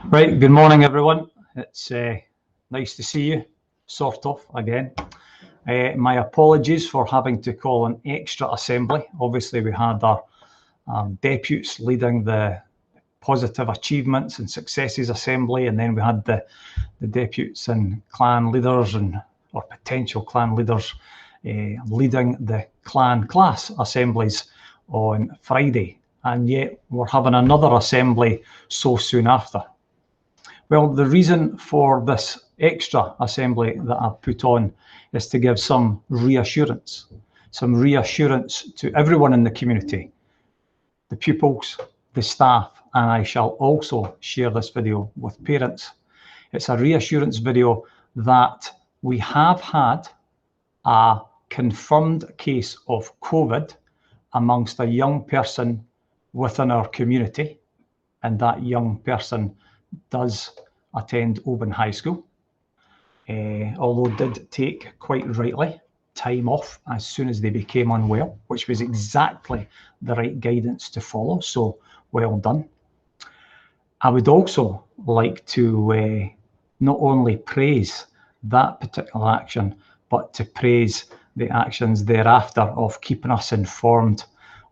Right, good morning everyone. It's nice to see you, sort of, again. My apologies for having to call an extra assembly. Obviously we had our deputies leading the Positive Achievements and Successes Assembly, and then we had the deputies and clan leaders or potential clan leaders leading the clan class assemblies on Friday, and yet we're having another assembly so soon after. Well, the reason for this extra assembly that I've put on is to give some reassurance to everyone in the community, the pupils, the staff, and I shall also share this video with parents. It's a reassurance video that we have had a confirmed case of COVID amongst a young person within our community, and that young person does attend Oban High School, although did take, quite rightly, time off as soon as they became unwell, which was exactly the right guidance to follow, so well done. I would also like to not only praise that particular action, but to praise the actions thereafter of keeping us informed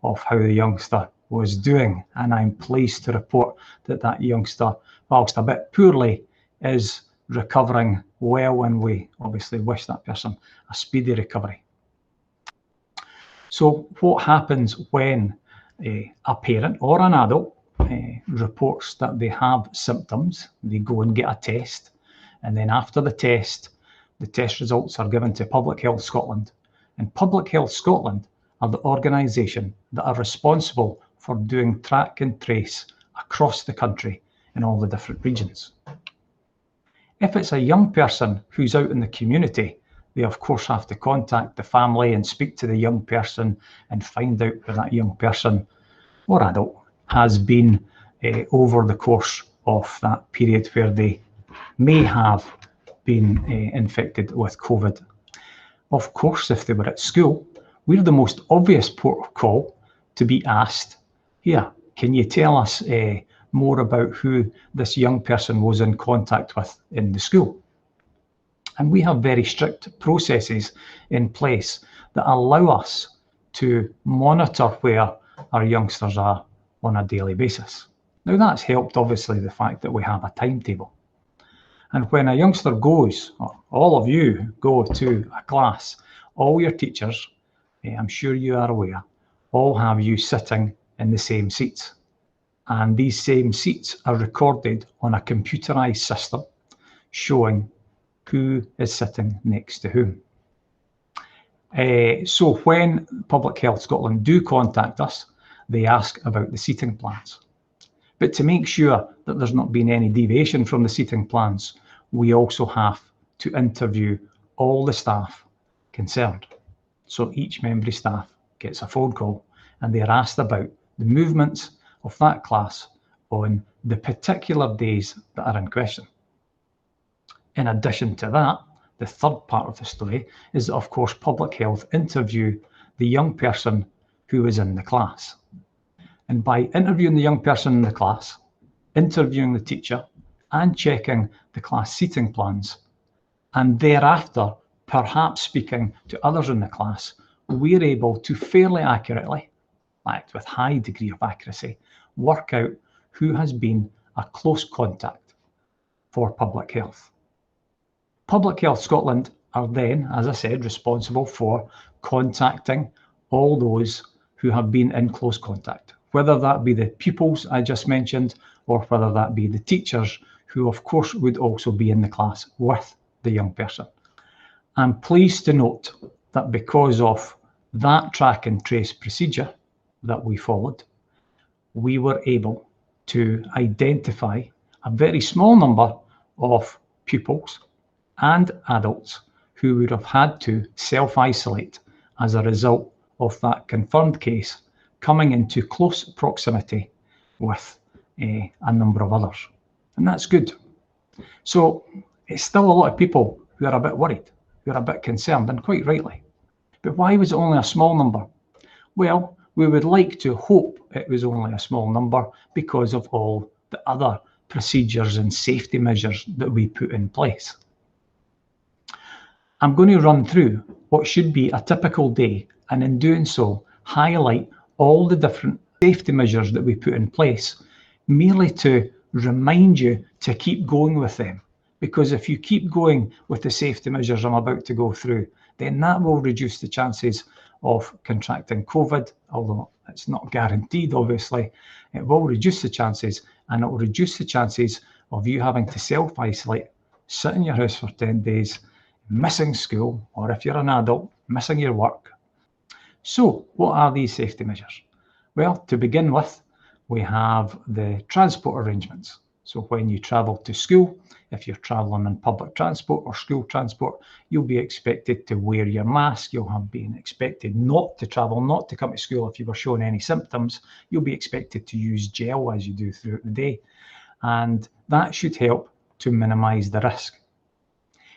of how the youngster was doing. And I'm pleased to report that that youngster, whilst a bit poorly, is recovering well, and we obviously wish that person a speedy recovery. So what happens when a parent or an adult reports that they have symptoms? They go and get a test, and then after the test results are given to Public Health Scotland. And Public Health Scotland are the organisation that are responsible for doing track and trace across the country in all the different regions. If it's a young person who's out in the community, they of course have to contact the family and speak to the young person and find out where that young person or adult has been over the course of that period where they may have been infected with COVID. Of course, if they were at school, we're the most obvious port of call to be asked, here, can you tell us more about who this young person was in contact with in the school? And we have very strict processes in place that allow us to monitor where our youngsters are on a daily basis. Now that's helped, obviously, the fact that we have a timetable. And when a youngster goes, or all of you go to a class, all your teachers, I'm sure you are aware, all have you sitting in the same seats. And these same seats are recorded on a computerized system showing who is sitting next to whom. So when Public Health Scotland do contact us, they ask about the seating plans. But to make sure that there's not been any deviation from the seating plans, we also have to interview all the staff concerned. So each member of staff gets a phone call and they're asked about the movements of that class on the particular days that are in question. In addition to that, the third part of the story is that, of course, Public Health interview the young person who is in the class. And by interviewing the young person in the class, interviewing the teacher, and checking the class seating plans, and thereafter perhaps speaking to others in the class, we're able to fairly accurately, in fact with high degree of accuracy, work out who has been a close contact for Public Health. Public Health Scotland are then, as I said, responsible for contacting all those who have been in close contact, whether that be the pupils I just mentioned, or whether that be the teachers who of course would also be in the class with the young person. I'm pleased to note that because of that track and trace procedure that we followed, we were able to identify a very small number of pupils and adults who would have had to self-isolate as a result of that confirmed case coming into close proximity with a number of others. And that's good. So it's still a lot of people who are a bit worried, who are a bit concerned, and quite rightly. But why was it only a small number? Well, we would like to hope it was only a small number because of all the other procedures and safety measures that we put in place. I'm going to run through what should be a typical day, and in doing so, highlight all the different safety measures that we put in place, merely to remind you to keep going with them. Because if you keep going with the safety measures I'm about to go through, then that will reduce the chances of contracting COVID, although it's not guaranteed, obviously. It will reduce the chances, and it will reduce the chances of you having to self-isolate, sit in your house for 10 days, missing school, or if you're an adult, missing your work. So what are these safety measures? Well, to begin with, we have the transport arrangements. So when you travel to school, if you're traveling in public transport or school transport, you'll be expected to wear your mask. You'll have been expected not to travel, not to come to school if you were showing any symptoms. You'll be expected to use gel as you do throughout the day. And that should help to minimize the risk.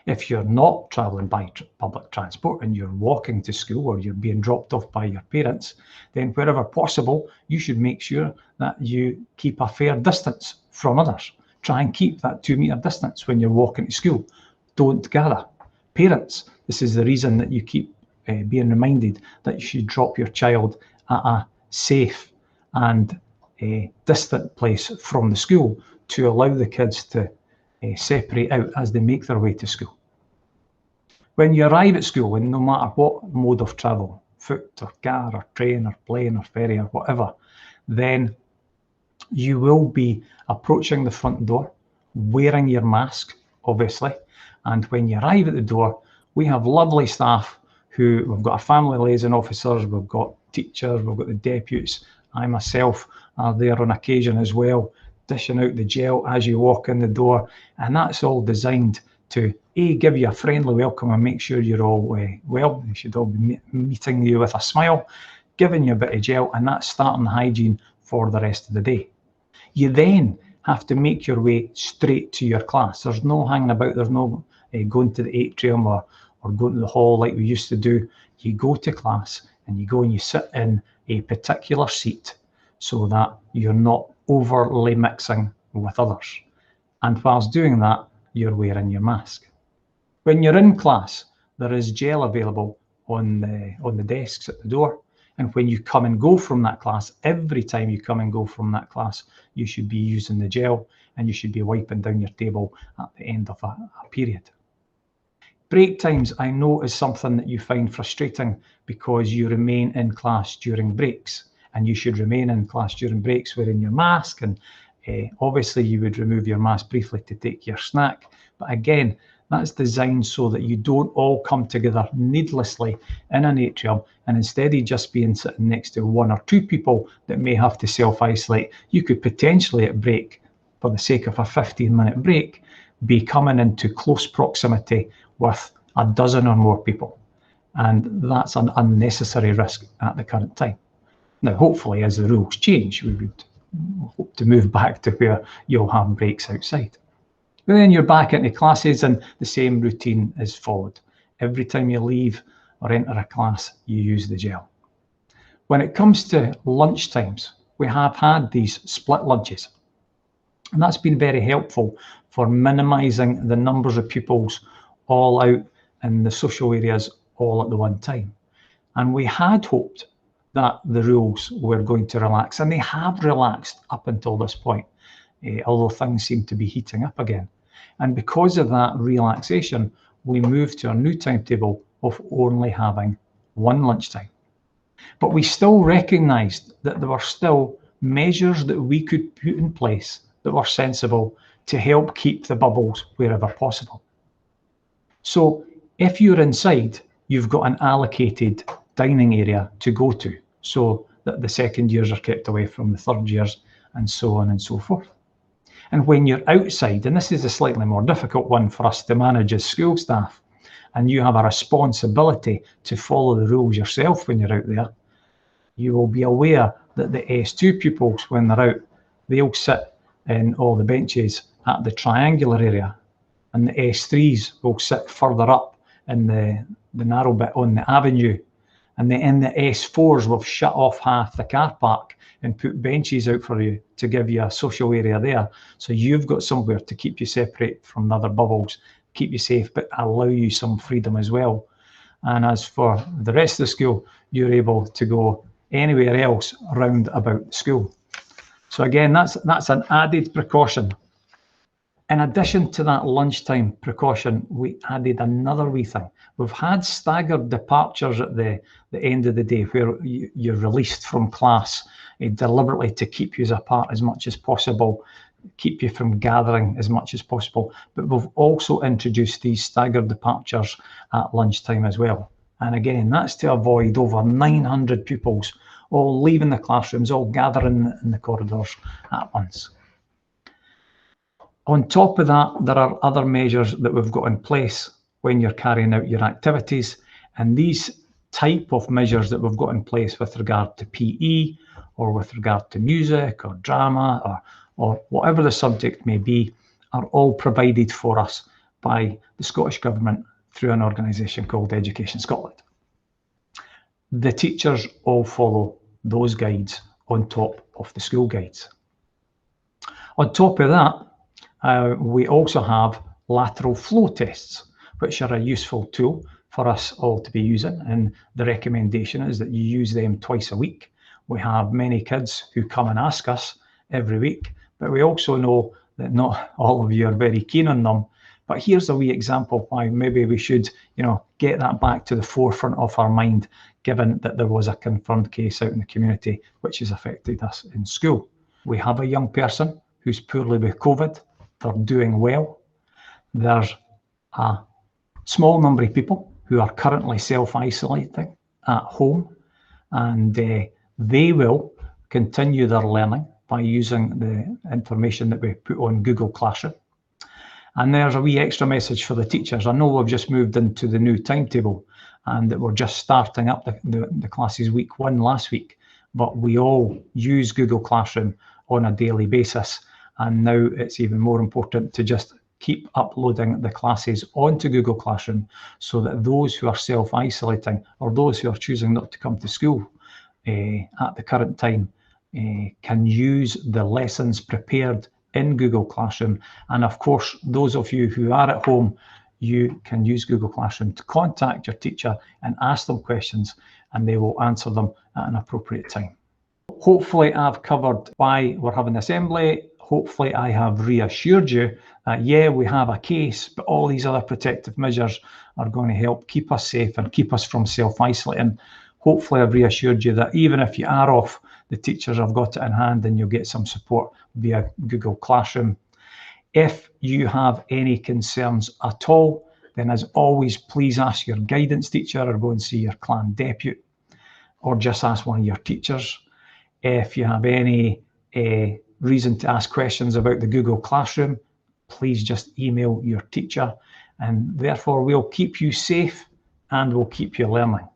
If you're not traveling by public transport and you're walking to school or you're being dropped off by your parents, then wherever possible, you should make sure that you keep a fair distance from others. Try and keep that 2 metre distance when you're walking to school. Don't gather. Parents, this is the reason that you keep being reminded that you should drop your child at a safe and distant place from the school to allow the kids to separate out as they make their way to school. When you arrive at school, and no matter what mode of travel, foot or car or train or plane or ferry or whatever, then you will be approaching the front door, wearing your mask, obviously. And when you arrive at the door, we have lovely staff we've got our family liaison officers, we've got teachers, we've got the deputies. I myself are there on occasion as well, dishing out the gel as you walk in the door, and that's all designed to give you a friendly welcome and make sure you're all well. They should all be meeting you with a smile, giving you a bit of gel, and that's starting the hygiene for the rest of the day. You then have to make your way straight to your class. There's no hanging about, there's no going to the atrium or going to the hall like we used to do. You go to class and you go and you sit in a particular seat so that you're not overly mixing with others. And whilst doing that, you're wearing your mask. When you're in class, there is gel available on the desks at the door. And when you come and go from that class, every time you come and go from that class, you should be using the gel and you should be wiping down your table at the end of a period. Break times, I know, is something that you find frustrating because you remain in class during breaks, and you should remain in class during breaks wearing your mask, and obviously you would remove your mask briefly to take your snack. But again, that's designed so that you don't all come together needlessly in an atrium, and instead of just being sitting next to 1 or 2 people that may have to self-isolate, you could potentially at break, for the sake of a 15-minute break, be coming into close proximity with a dozen or more people. And that's an unnecessary risk at the current time. Now, hopefully, as the rules change, we would hope to move back to where you'll have breaks outside. But then you're back into classes and the same routine is followed. Every time you leave or enter a class, you use the gel. When it comes to lunch times, we have had these split lunches. And that's been very helpful for minimising the numbers of pupils all out in the social areas all at the one time. And we had hoped that the rules were going to relax, and they have relaxed up until this point, although things seem to be heating up again. And because of that relaxation, we moved to a new timetable of only having 1 lunchtime. But we still recognised that there were still measures that we could put in place that were sensible to help keep the bubbles wherever possible. So if you're inside, you've got an allocated dining area to go to, so that the second years are kept away from the third years, and so on and so forth. And when you're outside, and this is a slightly more difficult one for us to manage as school staff, and you have a responsibility to follow the rules yourself when you're out there, you will be aware that the S2 pupils, when they're out, they'll sit in all the benches at the triangular area, and the S3s will sit further up in the narrow bit on the avenue, and then the S4s will shut off half the car park and put benches out for you to give you a social area there. So you've got somewhere to keep you separate from the other bubbles, keep you safe, but allow you some freedom as well. And as for the rest of the school, you're able to go anywhere else round about the school. So again, that's an added precaution. In addition to that lunchtime precaution, we added another wee thing. We've had staggered departures at the end of the day where you're released from class deliberately to keep you apart as much as possible, keep you from gathering as much as possible. But we've also introduced these staggered departures at lunchtime as well. And again, that's to avoid over 900 pupils all leaving the classrooms, all gathering in the corridors at once. On top of that, there are other measures that we've got in place when you're carrying out your activities. And these type of measures that we've got in place with regard to PE or with regard to music or drama or whatever the subject may be are all provided for us by the Scottish Government through an organisation called Education Scotland. The teachers all follow those guides on top of the school guides. On top of that, we also have lateral flow tests, which are a useful tool for us all to be using. And the recommendation is that you use them twice a week. We have many kids who come and ask us every week, but we also know that not all of you are very keen on them. But here's a wee example why maybe we should, get that back to the forefront of our mind, given that there was a confirmed case out in the community which has affected us in school. We have a young person who's poorly with COVID. They're doing well. There's a small number of people who are currently self-isolating at home, and they will continue their learning by using the information that we put on Google Classroom. And there's a wee extra message for the teachers. I know we've just moved into the new timetable and that we're just starting up the classes week 1 last week, but we all use Google Classroom on a daily basis. And now it's even more important to just keep uploading the classes onto Google Classroom so that those who are self-isolating or those who are choosing not to come to school at the current time can use the lessons prepared in Google Classroom. And of course, those of you who are at home, you can use Google Classroom to contact your teacher and ask them questions, and they will answer them at an appropriate time. Hopefully I've covered why we're having assembly. Hopefully I have reassured you that, yeah, we have a case, but all these other protective measures are going to help keep us safe and keep us from self-isolating. Hopefully I've reassured you that even if you are off, the teachers have got it in hand and you'll get some support via Google Classroom. If you have any concerns at all, then as always, please ask your guidance teacher or go and see your clan deputy, or just ask one of your teachers. If you have any reason to ask questions about the Google Classroom, please just email your teacher, and therefore we'll keep you safe and we'll keep you learning.